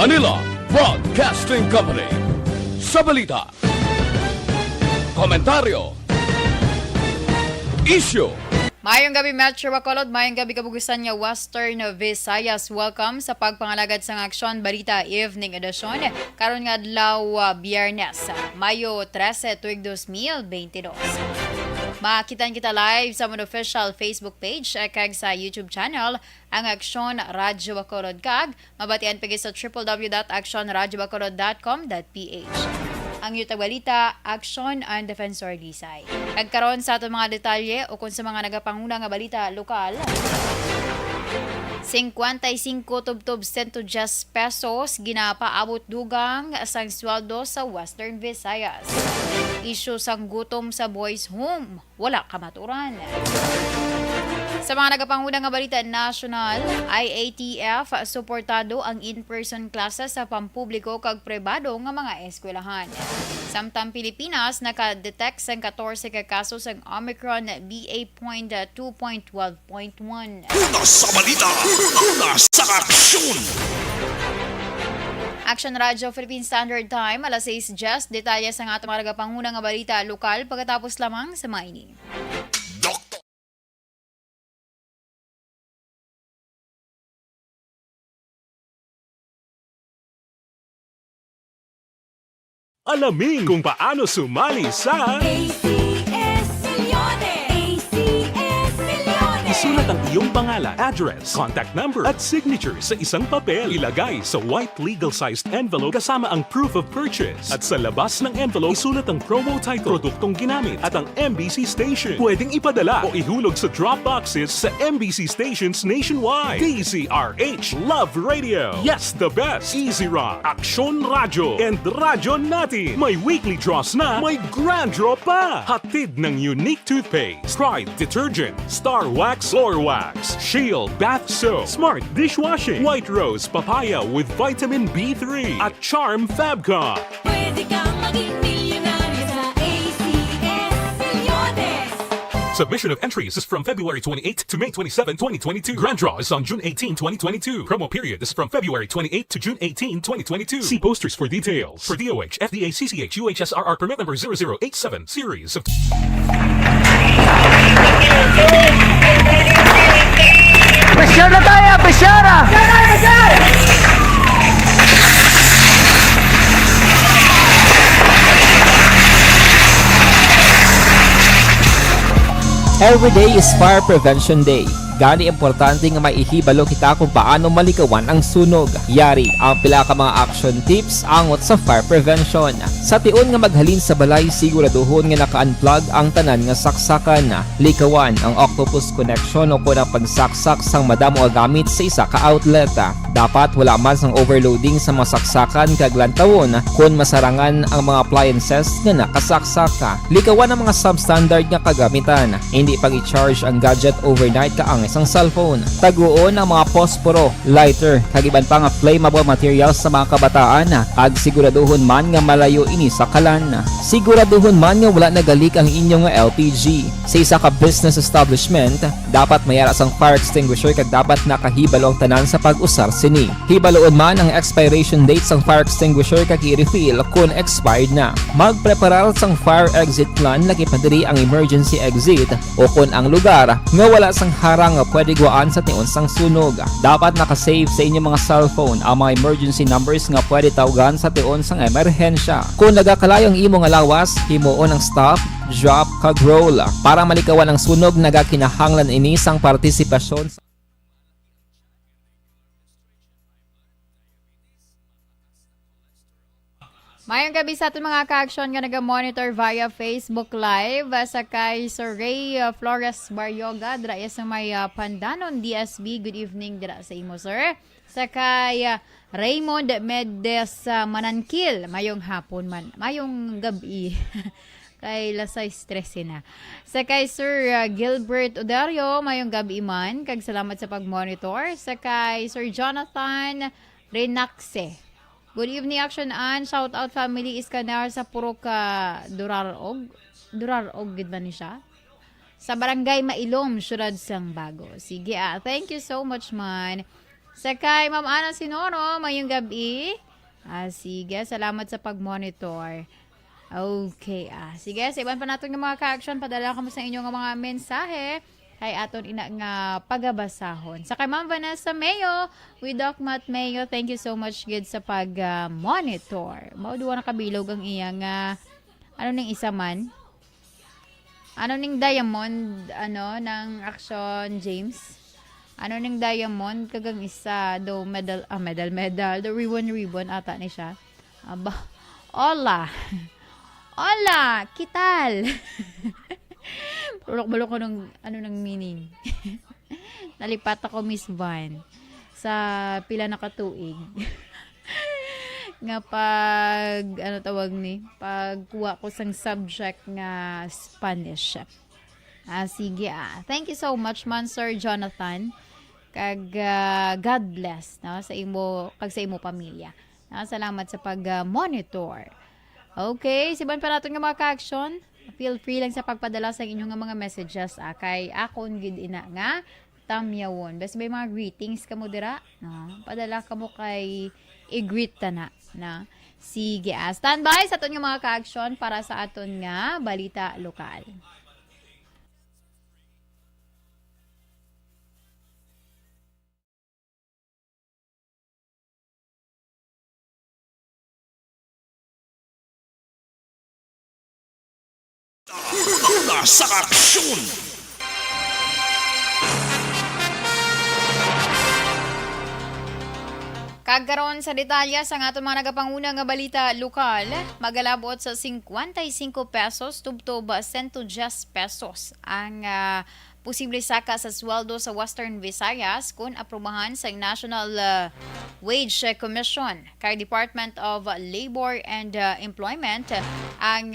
Manila Broadcasting Company. Sa balita, komentaryo, issue. Mayong gabi Metro Bacolod, mayong gabi kabugusan nga Western Visayas. Welcome sa pagpangalagad sang Aksyon Balita Evening Edition. Karon nga adlaw Biyernes, Mayo 13, tuig 2022. Makitan kita live sa mga official Facebook page kag sa YouTube channel ang Aksyon Radyo Bacolod kag mabatian pagi sa www.actionradyobacolod.com.ph. Ang yutag balita, Aksyon ang Defensor Lisay. Nagkaroon sa atong mga detalye o kung sa mga nagapanguna nga balita lokal. 55 tubtob 110 pesos ginapaabot dugang sang sweldo sa Western Visayas. Isyu sang gutom sa boys home, wala kamaturan. Sa mga nagapanguna nga balita national, IATF suportado ang in-person classes sa pampubliko kag pribado nga mga eskwelahan. Samtang Pilipinas naka-detect sang 14 ka kaso sang Omicron BA.2.12.1. Una sa balita, una sa aksyon! Action Radio Philippine Standard Time, alas 6:00, detalye sa atong mga nagapanguna nga balita lokal pagkatapos lamang sa maini. Doktor! Alamin kung paano sumali sa ACS Millones! ACS Millones! Isulat ang iyong pangalan, address, contact number at signature sa isang papel. Ilagay sa white legal-sized envelope kasama ang proof of purchase. At sa labas ng envelope, isulat ang promo title, produktong ginamit at ang MBC station. Pwedeng ipadala o ihulog sa drop boxes sa MBC stations nationwide. DZRH Love Radio. Yes, the best. Easy Rock, Aksyon Radyo, and Radyo Natin. May weekly draws na, may grand draw pa. Hatid ng unique toothpaste, Pride Detergent, Star Wax Floor Wax, Shield Bath Soap, Smart Dishwashing, White Rose Papaya with Vitamin B3, at Charm Fabcon. Pwede kang maging milyonaryo sa ACS Millones! Submission of entries is from February 28 to May 27, 2022. Grand draw is on June 18, 2022. Promo period is from February 28 to June 18, 2022. See posters for details. For DOH, FDA, CCH, UHSRR permit number 0087, series of... Pressure na tayo! Pressure! Every day is Fire Prevention Day. Gani importante nga maihibalo kita kung paano malikawan ang sunog. Yari ang pila ka mga action tips angot sa fire prevention. Sa tion nga maghalin sa balay, siguraduhon nga naka-unplug ang tanan nga saksakan. Likawan ang octopus connection o kung ang pagsaksak sang madamo gamit sa isa ka outlet. Dapat wala man sang overloading sa mga saksakan kag lantawon kung masarangan ang mga appliances nga nakasaksaka. Likawan ang mga substandard nga kagamitan. Hindi pag i-charge ang gadget overnight kaang isang cellphone. Taguon ang mga posporo, lighter, kag iban pa nga flammable materials sa mga kabataan. Ag siguraduhon man nga malayo ini sa kalan. Siguraduhon man nga wala nagalik ang inyong LPG. Sa isa ka business establishment, dapat mayara sang fire extinguisher kag dapat nakahibalo ang tanan sa pag-usar sini. Hibaloon man ang expiration date sang fire extinguisher kag i-refill kung expired na. Magpreparar sang fire exit plan lagi pa diri ang emergency exit o kung ang lugar nga wala sang harang nga pwede guaan sa tion sang sunog. Dapat nakasave sa inyong mga cellphone ang mga emergency numbers nga pwede tawagan sa tion sang emerhensya. Kung nagakalayo ang imong alawas, himuon ang stop, drop, kag roll. Para malikawan ang sunog, nagakinahanglan ini sang partisipasyon. Mayong gabi sa ating mga ka-aksyon nga nag-monitor via Facebook Live sa kay Sir Ray Flores Baryoga dira sa may Pandanon DSB. Good evening dira sa imo, sir. Sa kay Raymond Medes Manankil, mayong hapon man, mayong gabi. Kay lasay stress na. Sa kay Sir Gilbert Odario, mayong gabi man, kag salamat sa pag-monitor. Sa kay Sir Jonathan Renaxe, good evening, Action An. Shout out family Iskanar sa Purok Durarog. Durarog, gid ba ni siya? Sa Barangay Mailom, Syudad sang Bago. Sige, thank you so much, man. Sakay, Ma'am Ana Sinoro, mayong gabi. Sige, salamat sa pag-monitor. Okay, sige, sa iban pa natin yung mga ka-action, padala ka mo sa inyong mga mensahe kay aton ina nga pagabasahon. Sa kay Ma'am Vanessa Mayo, with Doc Matt Mayo, thank you so much good sa pag-monitor. Mauduwa na kabilog ang iyang, ano ning isa man? Ano ning diamond, ng Action James? Ano ning diamond, kagang isa, do medal, the ribbon ata ni siya. Hola, kital? Bulok-bulok ko nung, ng meaning. Nalipat ako, Miss Van, sa pila na katuig. Nga pagkuha ko sang subject nga Spanish. Sige, thank you so much man, Sir Jonathan. Kag God bless sa imo pamilya. Salamat sa pag-monitor. Okay, siban pa natin nga mga ka-action. Feel free lang sa pagpadala sa inyong mga messages kay akon gid ina nga tamyawon. Basta may mga greetings kamo dira, padala kamo kay i-greet ta na. Sige, standby sa aton nga mga ka-action para sa aton nga balita lokal. Una sa aksyon! Kagkaroon sa detalya sa aton mga nagapanguna nga balita lokal, magalabot sa 55 pesos tubtob 110 pesos ang posible saka sa sweldo sa Western Visayas kung aprubahan sa National Wage Commission kay Department of Labor and Employment ang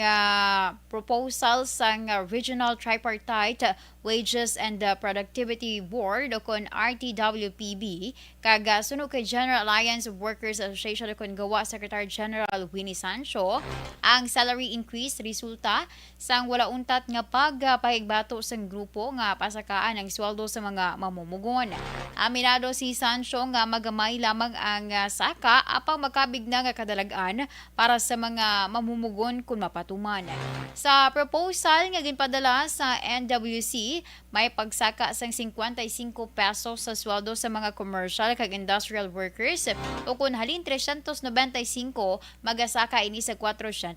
proposal sa Regional Tripartite Wages and Productivity Board o kon RTWPB kag suno kay General Alliance of Workers Association o kon gawa Secretary General Winnie Sancho ang salary increase resulta sang wala untat nga pagpahigbato sang grupo nga pasakaan ang sweldo sa mga mamumugon. Aminado si Sancho nga magamay lamang ang saka apang makabig na nga kadalagan para sa mga mamumugon kung mapatuman. Sa proposal nga ginpadala sa NWC, may pagsaka sang 55 pesos sa sweldo sa mga commercial kag industrial workers o kung halin 395 magasaka ini sa 450.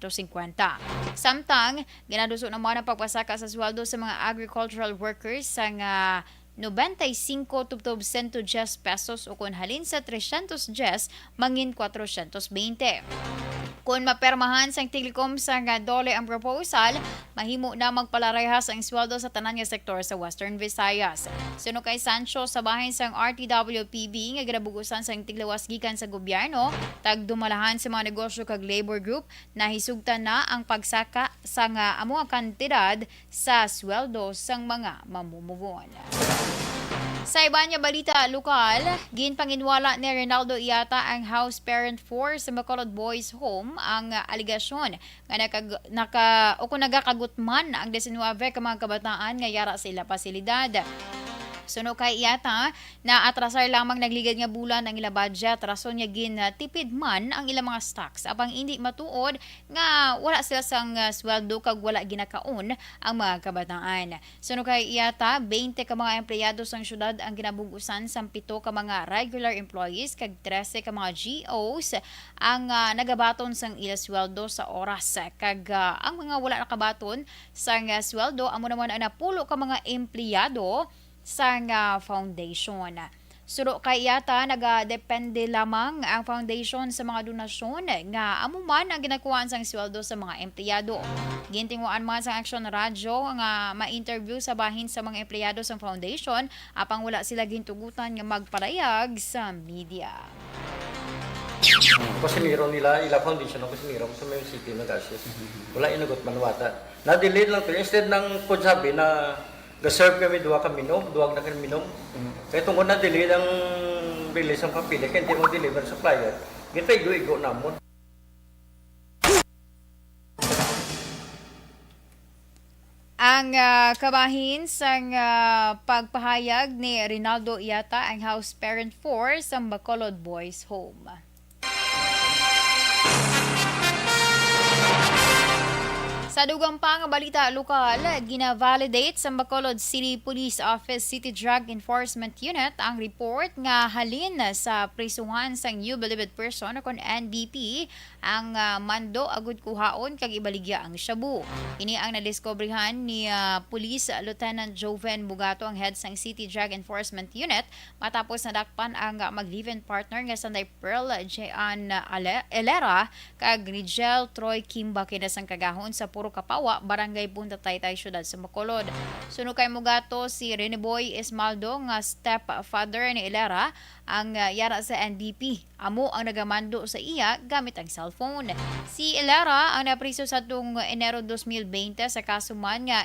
Samtang ginaduso naman ang pagpasaka sa sweldo sa mga agricultural workers sa 95 tubtob 110 pesos o kung halin sa 310 mangin 420. Kung mapermahan sang Tiglicom sa dole ang proposal, mahimo na magpalarehas ang sweldo sa tanan nga sektor sa Western Visayas. Suno kay Sancho sa bahin sang RTWPB nga ginabugusan sang tiglawas gikan sa gobyerno, tagdumalahan sa mga negosyo kag labor group na hisugtan na ang pagsaka sa amo kantidad sa sweldo sang mga mamumugon. Sa iba niya balita lokal, ginpanginwala ni Ronaldo Iata ang house parent for sa Bacolod Boys Home ang aligasyon nga nagakagutman ang 19 ka mga kabataan nga yara sa ila pasilidad. Suno kay Iata na atrasar lamang nagligad nga bulan ang ila budget rason niya tipid man ang ilang mga stocks apang hindi matuod nga wala sila sang sweldo kag wala ginakaon ang mga kabataan. Suno kay Iata 20 ka mga empleyado sang syudad ang ginabugusan sang 7 ka mga regular employees kag 13 ka mga GOs ang nagabaton sang ila sweldo sa oras kag ang mga wala nakabaton sang sweldo amo naman ang napulo ka mga empleyado sa foundation. Suro kay Iata nagadepende lamang ang foundation sa mga donasyon nga amo man ang ginakuhaan sang sweldo sa mga empleyado. Gintinguan man sa Action Radio nga ma-interview sa bahin sa mga empleyado sa foundation apang wala sila gintugutan nga magparayag sa media. Kusiniro nila, ila foundation ng kusiniro sa Mayon City na gasis. Wala inagot manwata. Na-delay lang to. Instead ng kudsabi na ga-serve kami duwag na kami minom. Kaya tungkol na delay ang release ang papili, kaya hindi mo deliver sa client. Gito igo-igo namon. Ang Ang kabahin sa pagpahayag ni Rinaldo Iata ang house parent for sa Bacolod Boys Home. Sa dugang pang balita lokal, gina-validate sa Bacolod City Police Office City Drug Enforcement Unit ang report nga halin sa prisuhan sa New Bilibid person kon NBP ang mando agud kuhaon kag ibaligya ang shabu. Ini ang nadiskobrehan ni Police Lieutenant Joven Bugato, ang head sang City Drug Enforcement Unit, matapos nadakpan ang mag-live-in partner nga sanday Pearl Jean Elera kag Rigel Troy Kimba kinasang kagahon sa Puro Kapawa, Barangay Punta Taytay, Syudad sa Bacolod. Suno kay Mugato si Reneboy Esmaldo nga stepfather ni Elera ang yara sa NBP. Amo ang nagamando sa iya gamit ang cellphone. Si Elera ang napriso sa tung Enero 2020 sa kaso man nga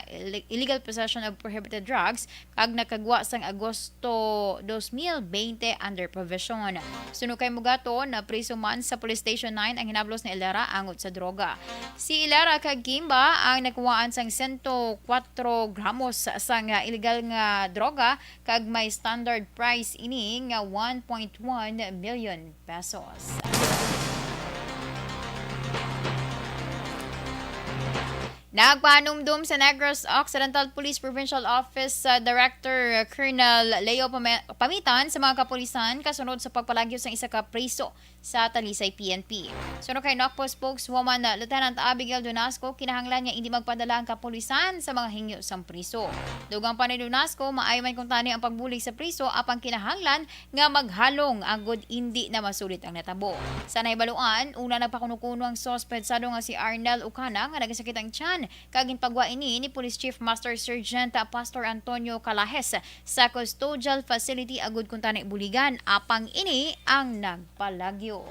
illegal possession of prohibited drugs kag nakagwa sang Agosto 2020 under provision. Suno kay Mugato napriso man sa Police Station 9 ang hinablos ni Elera angot sa droga. Si Elera kag Kimba ang nakuhaan sang 104 gramos sang illegal nga droga kag may standard price ini nga 1.1 million pesos. Nagpanumdum sa Negros Occidental Police Provincial Office Director Colonel Leo Pamitan sa mga kapulisan kasunod sa pagpalagyo sa isa ka preso sa Talisay PNP. Sunod kay NOCPO spokeswoman Lieutenant Abigail Donasco, kinahanglan niya hindi magpadala ang kapulisan sa mga hingyo sang priso. Dugang pa ni Donasco, maayo man kung tani ang pagbulig sa priso apang kinahanglan nga maghalong ang good hindi na masulit ang natabo. Sa naibaluan, una nagpakuno-kuno ang suspect nga si Arnel Ucana nga nagasakit ang tiyan kag ginpagwa ini ni Police Chief Master Sergeant Pastor Antonio Calahes sa custodial facility agud kung tani buligan apang ini ang nagpalagyo.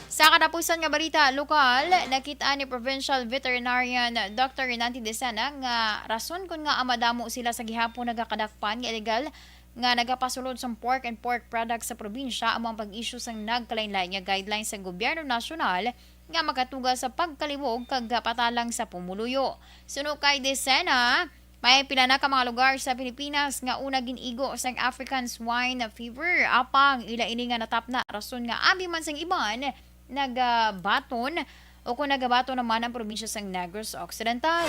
Sa katapusan nga balita lokal, nakita ni Provincial Veterinarian Dr. Renanti Desena nga rason kung nga amadamo sila sa gihapon nagakadakpan nga illegal nga nagapasulod sa pork and pork products sa probinsya among pag-issue sang nagkalain-lain nga guidelines sa gobyerno nasyonal nga makatuga sa pagkaliwog kag patalang sa pumuluyo. Suno kay Desena, may pila na ka mga lugar sa Pilipinas nga una ginigo sang African swine fever apang ila ini nga natapna rason nga abi man sang iban nagabaton o kung nagabato naman ang probinsya sang Negros Occidental.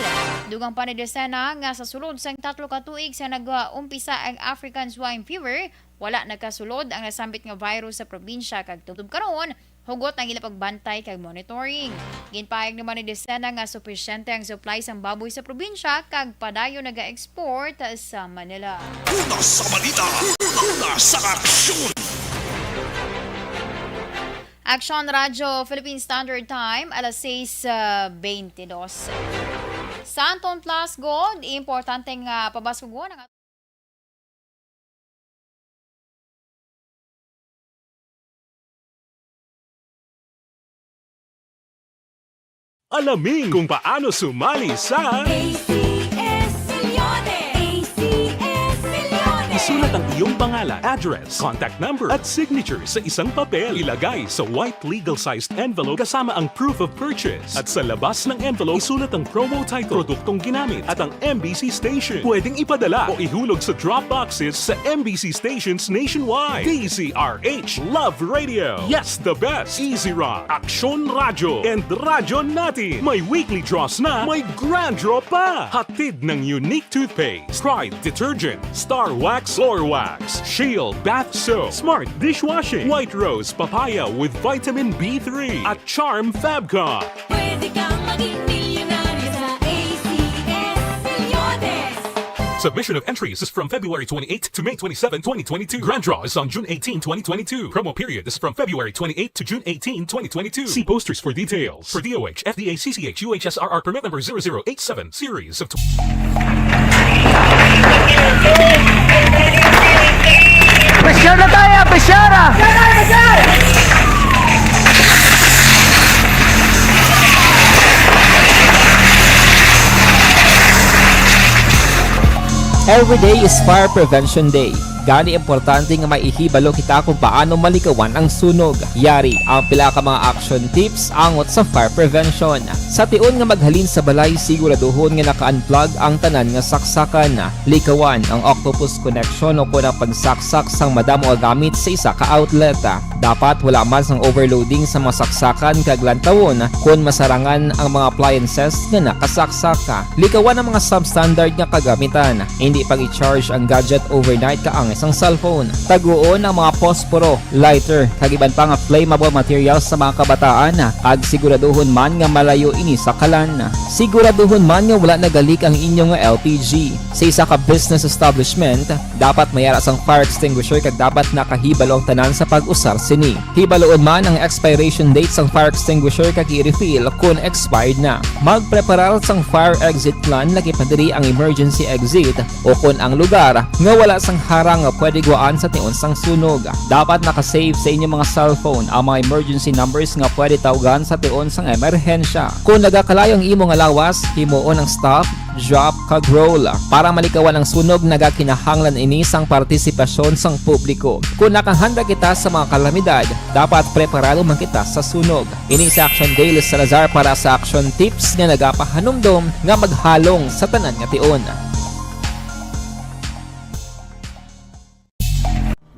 Dugang pa ni Desena nga sa sulod sang 3 ka tuig sa nag-umpisa ang African swine fever, wala nagkasulod ang nasambit nga virus sa probinsya kag tutob karon hugot ang ila pagbantay kag monitoring. Ginpahayag naman ni Desena nga sufisyente ang supply sang baboy sa probinsya kag padayon naga-export sa Manila. Una sa balita, una sa aksyon. Action Radyo Philippine Standard Time alas 6:22. Sa Anton Plus Gold, importanteng pabaskugon ang Alamin kung paano sumali sa ACS Milyones! ACS Milyones! Isulat ang iyong pangalan, address, contact number at signature sa isang papel. Ilagay sa white legal-sized envelope kasama ang proof of purchase. At sa labas ng envelope, isulat ang promo title, produktong ginamit at ang MBC station. Pwedeng ipadala o ihulog sa drop boxes sa MBC stations nationwide. DZRH Love Radio. Yes, the best. Easy Rock, Aksyon Radyo, and Radyo Natin. May weekly draws na, may grand draw pa. Hatid ng unique toothpaste, Pride Detergent, Star Wax Floor Wax, Shield Bath Soap, Smart Dishwashing, White Rose Papaya with Vitamin B3, at Charm Fabcon. Pwede kang maging milyonaryo sa ACS Milyones! Submission of entries is from February 28 to May 27, 2022. Grand draw is on June 18, 2022. Promo period is from February 28 to June 18, 2022. See posters for details. For DOH, FDA, CCH, UHSRR permit number 0087, series of... Besyara tayo! Besyara! Every day is Fire Prevention Day. Gani importante nga maihibalo kita kung paano malikawan ang sunog. Yari ang pila ka mga action tips angot sa fire prevention. Sa tion nga maghalin sa balay, siguraduhon nga naka-unplug ang tanan nga saksakan. Likawan ang octopus connection o kung ang pagsaksak sang madamo nga gamit sa isa ka outlet. Dapat wala man sang overloading sa mga saksakan kag lantawon kung masarangan ang mga appliances nga nakasaksaka. Likawan ang mga substandard nga kagamitan. Hindi pag i-charge ang gadget overnight kaangis ang cellphone. Taguon ang mga posporo, lighter, kag iban pa nga flammable materials sa mga kabataan. Ag siguraduhon man nga malayo ini sa kalan. Siguraduhon man nga wala nagalik ang inyong nga LPG. Sa isa ka business establishment, dapat mayara sang fire extinguisher kag dapat nakahibalo ang tanan sa pag-usar sini. Hibaloon man ang expiration date sang fire extinguisher kag i-refill kung expired na. Magpreparar sang fire exit plan lagi padiri ang emergency exit o kung ang lugar nga wala sang harang nga pwede guaan sa tion sang sunog. Dapat nakasave sa inyong mga cellphone ang mga emergency numbers nga pwede tawagan sa tion sang emerhensya. Kung nagakalayo ang imo nga lawas, himuon ang stop, drop kag roll para malikawan ang sunog. Nagakinahanglan ini sang partisipasyon sang publiko. Kung nakahanda kita sa mga kalamidad, dapat preparado man kita sa sunog. Ini sa Action Daily Salazar para sa action tips nga nagapahanumdom nga maghalong sa tanan nga tion.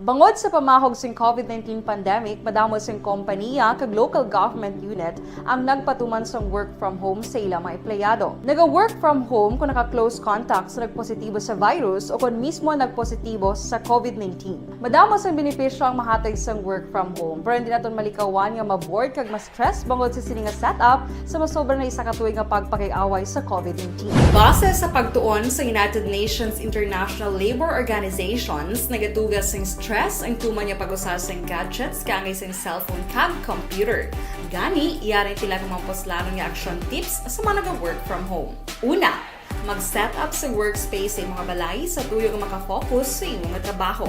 Bangod sa pamahog sing COVID-19 pandemic, madamo sing kompanya kag local government unit ang nagpatuman sang work from home sa ilang mga empleyado. Naga-work from home kung naka-close contact sa nagpositibo sa virus o kung mismo nagpositibo sa COVID-19. Madamo sang benepisyo ang mahatag sang work from home, pero hindi naton malikawan nga ma-bored kag ma-stress bangod sa sini nga setup sa masobra na isa ka tuig nga pagpakiaway sa COVID-19. Base sa pagtuon sa United Nations International Labour Organizations, nagatugas sing stress ang tuman niya pag-usar sa gadgets kangay sa cellphone kag computer. Gani, iyarin tila kung mga poslanon nga action tips sa mga nag-work from home. Una, mag-set up sa workspace sa mga balay sa tuyo nga makafocus sa imong trabaho.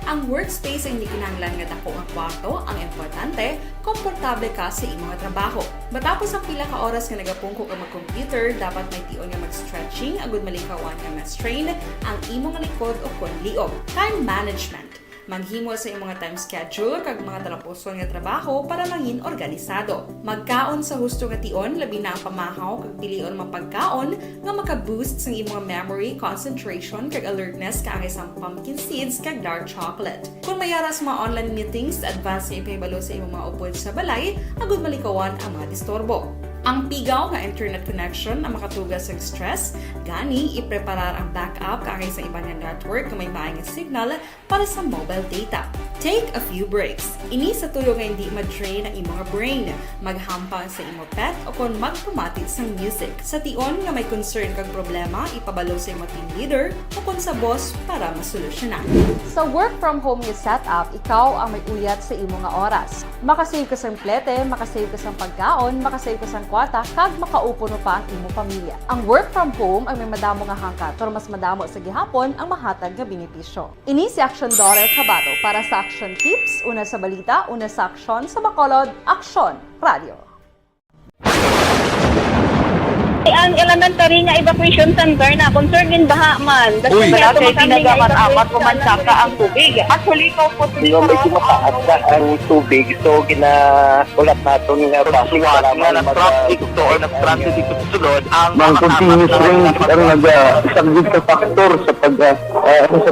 Ang workspace ay hindi kinahanglan nga dako nga kwarto, ang importante, komportable ka sa imong trabaho. Matapos ang pila ka oras nga nagapungko ka mag-computer, dapat may tion nga mag-stretching agud malikawan nga ma-strain ang imong likod o kon liog. Time management. Maghimo sa imong time schedule kag mga talapuson nga trabaho para maging organisado. Magkaon sa husto nga tion, labi na ang pamahaw kag pilion mapagkaon nga maka-boost sa imong memory, concentration kag alertness kaangay sang pumpkin seeds kag dark chocolate. Kung mayara sa mga online meetings, advance nga ipahibalo sa imong mga upod sa balay, agud malikawan ang mga disturbo. Ang pigaw nga internet connection ang makatugas sa stress, gani ipreparar ang backup kaangay sa ibang network nga may maayong signal para sa mobile data. Take a few breaks. Ini sa tuyo nga hindi ma-drain ang imong brain, maghampang sa imong pet o kung magpumatid sa music. Sa tion nga may concern kag problema, ipabalo sa imong team leader o kung sa boss para masolusyonan. Sa work from home nga setup, ikaw ang may uyat sa imong nga oras. Makasave ka sa plete, makasave ka sa pagkaon, makasave ka sa kwata, kag makaupo no pa ang imong pamilya. Ang work from home ay may madamo nga hangkat, pero mas madamo sa gihapon ang mahatag nga benepisyo. Ini si Action Daughter Cabato para sa Action Tips, una sa balita, una sa aksyon, sa Bacolod, Aksyon Radio. Ang elementary nga evacuation center na concern din baha man. Uy, kasi tinagaman amat kumansaka ang tubig. Actually, ikaw po Di ba medyo mataas na ang tubig, so ginaulat natin nga pasiwala nga nag-traffic to or nag-transit dito sa sulod ang continuous rain ang nag-isagid sa factor sa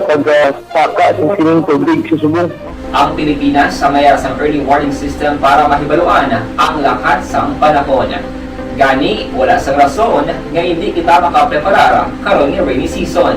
pagsaka sa sining tubig sa subong. Ang Pilipinas sa mayara sang early warning system para mahibaluan ang lakat sang panahon. Gani, wala sang rason nga hindi kita makapreparar karon nga rainy season.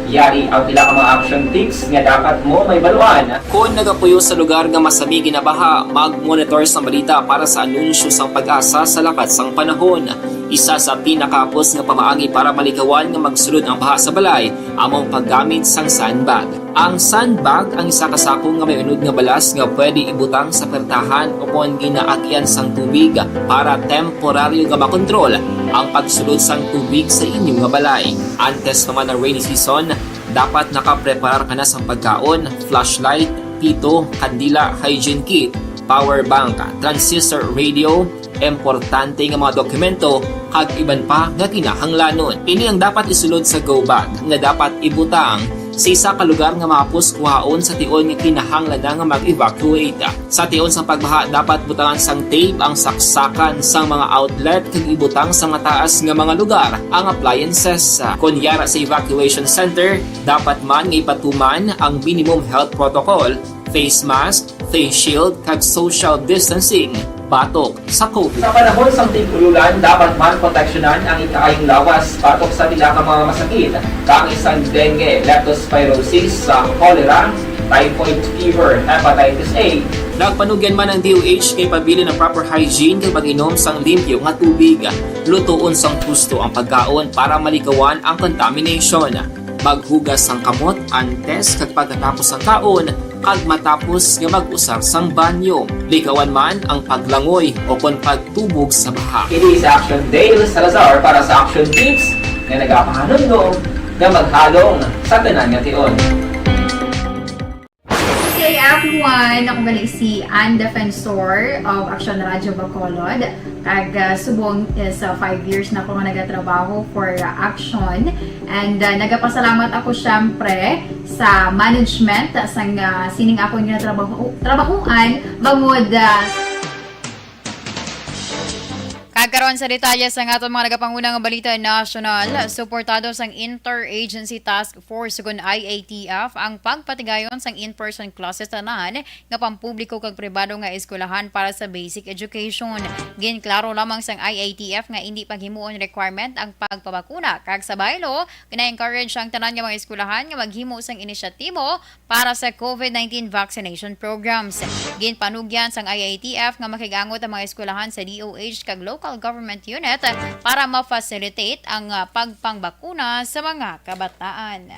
Yari ang pila ka mga action tips nga dapat mo may baluan. Kung nagapuyo sa lugar nga masabi ginabaha, mag-monitor sa balita para sa anunsyo sang pag-asa sa lakat sang panahon. Isa sa pinakapos nga pamaagi para malikawan nga magsulod ang baha sa balay, among paggamit sang sandbag. Ang sandbag ang isa ka sako nga may unod nga balas nga pwede ibutang sa pertahan o kung ginaagyan sang tubig para temporaryo nga makontrol ang pagsulod sang tubig sa inyong nga balay. Antes naman ng rainy season, dapat nakapreparar ka na sa pagkaon, flashlight, pito, kandila, hygiene kit, power bank, transistor radio, importante nga mga dokumento, kag iban pa nga kinahanglanon. Ini ang dapat isulod sa go bag nga dapat ibutang sa isa ka lugar nga mapos kuhaon sa tion nga kinahanglan nga mag-evacuate. Sa tion sang pagbaha dapat butangan sang tape ang saksakan sang mga outlet kag ibutang sa mataas nga mga lugar ang appliances. Kunyara sa evacuation center, dapat man nga ipatuman ang minimum health protocol, face mask, face shield kag social distancing batok sa COVID. Sa panahon sa tigululan, dapat man proteksyonan ang ikaayong lawas batok sa pila ka mga masakit, kang isang dengue, leptospirosis, cholera, typhoid fever, hepatitis A. Nagpanugyan man ang DOH kay pabili ng proper hygiene kay pag-inom sang limpyo nga tubig. Lutuon sang husto ang pagkaon para malikawan ang contamination. Maghugas sang kamot antes kag pagkatapos ang kaon kag matapos nga mag-usar sang banyo. Likawan man ang paglangoy o kon pagtubog sa baha. Kini sa Action Dale Salazar para sa Action Tips nga nagapahanundong nga maghalong sa tanan nga tion. Okay, everyone, ako gali si Ann Defensor of Action Radio Bacolod. Kag subong sa 5 years na ako nga nagatrabaho for Action. And nagapasalamat ako syempre sa management sang sining ako nga trabahuan bangod kagkaroon sa detalye sa aton mga nagapangunang balita national, suportado sang Interagency Task Force ug IATF ang pagpatigayon sang in-person classes tanan nga pampubliko kag pribado nga eskwelahan para sa basic education. Ginklaro lamang sang IATF nga hindi paghimuon requirement ang pagpabakuna kag sa baylo gina-encourage ang tanan nga mga eskwelahan nga maghimo sang inisyatibo para sa COVID-19 vaccination programs. Ginpanugyan sang IATF nga makigangot ang mga eskwelahan sa DOH kag local government unit para ma-facilitate ang pagpangbakuna sa mga kabataan.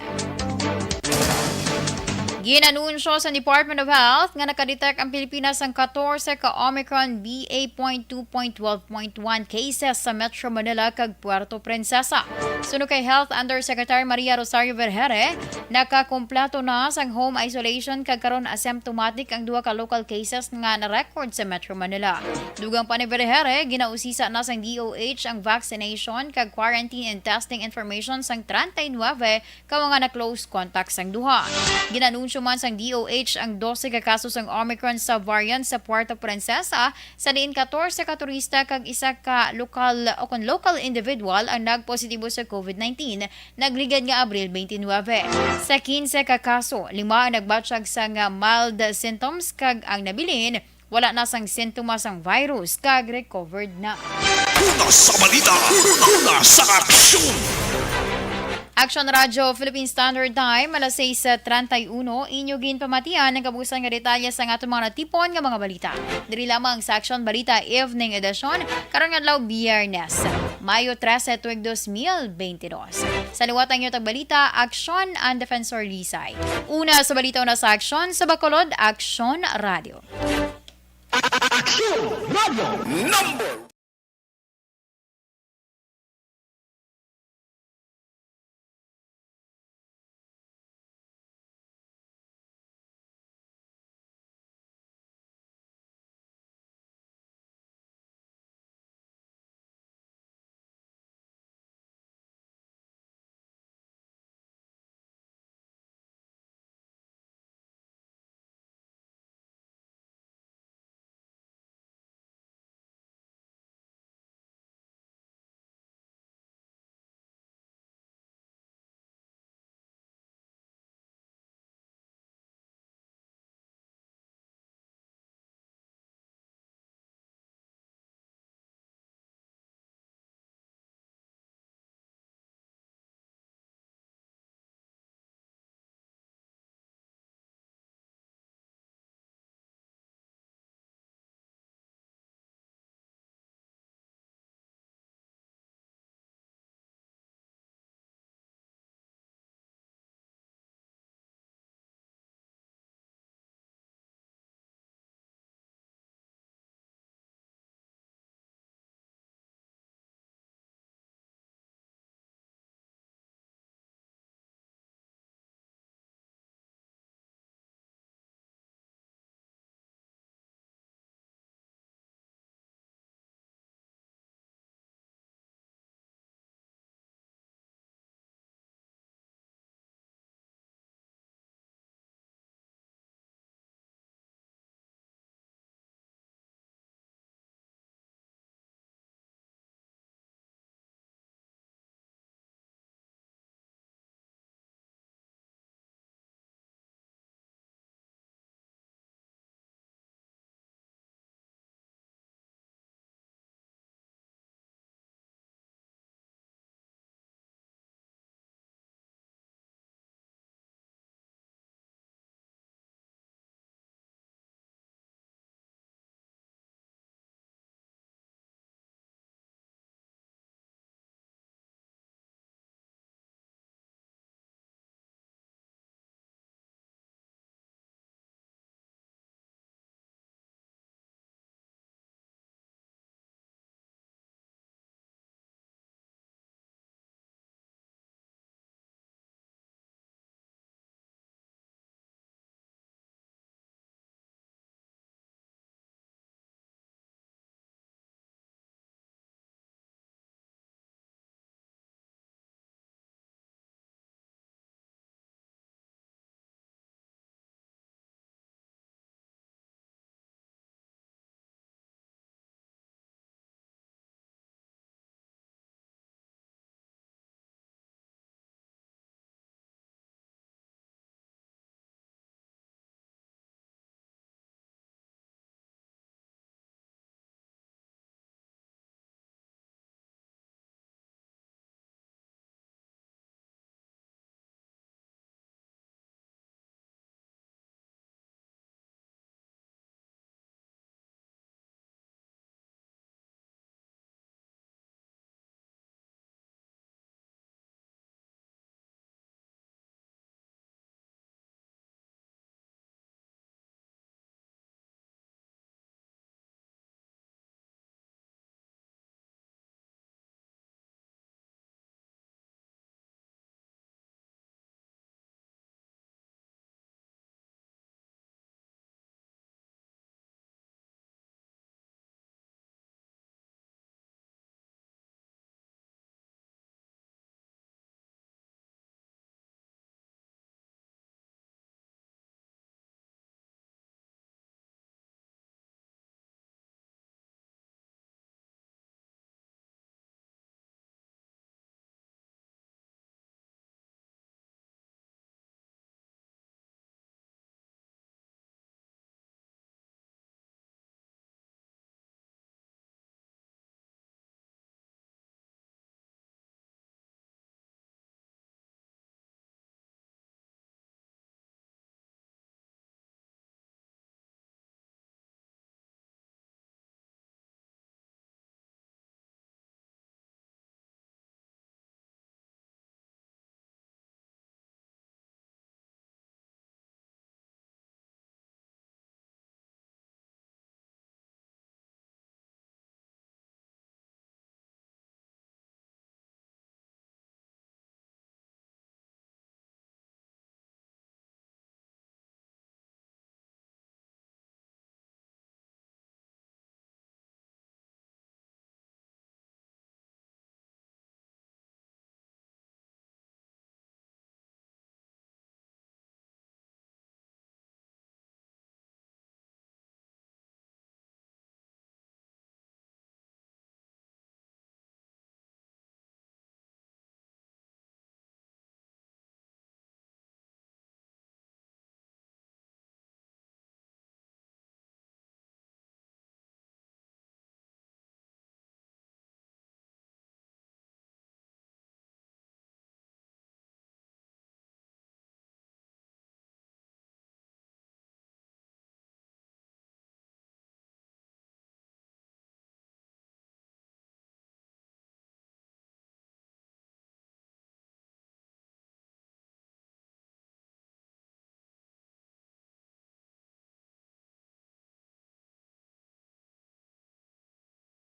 Ginanunsyo sa Department of Health nga nakadetect ang Pilipinas ang 14 ka Omicron BA.2.12.1 cases sa Metro Manila kag Puerto Princesa. Suno kay Health Undersecretary Maria Rosario Vergere, nakakumpleto na sang home isolation kag karon asymptomatic ang 2 ka local cases nga na-record sa Metro Manila. Dugang pa ni Vergere, ginausisa na sang DOH ang vaccination kag quarantine and testing information sang 39 ka mga na-close contacts sang duha. Ginanunsyo man sang DOH ang 12 ka kaso sang Omicron sa variant sa Puerto Princesa, sa diin 14 ka turista kag isa ka local individual ang nagpositibo sa COVID-19 nagligad nga Abril 29. Sa 15 ka kaso, 5 ang nagbatsyag sang mild symptoms kag ang nabilin wala na sang sintomas ang virus kag recovered na. Una sa balita, una sa aksyon. Action Radio Philippine Standard Time, alas 6:31, inyo ginpamatian ang kabusan nga detalye sa atong mga natipon nga mga balita. Diri lamang sa Action Balita Evening Edition, karong adlaw Biyernes, Mayo 13, 2022. Sa liwatan nyo tagbalita, Action and Defensor Lisay. Una sa balita na sa Action, sa Bacolod, Action Radio. Action Radio number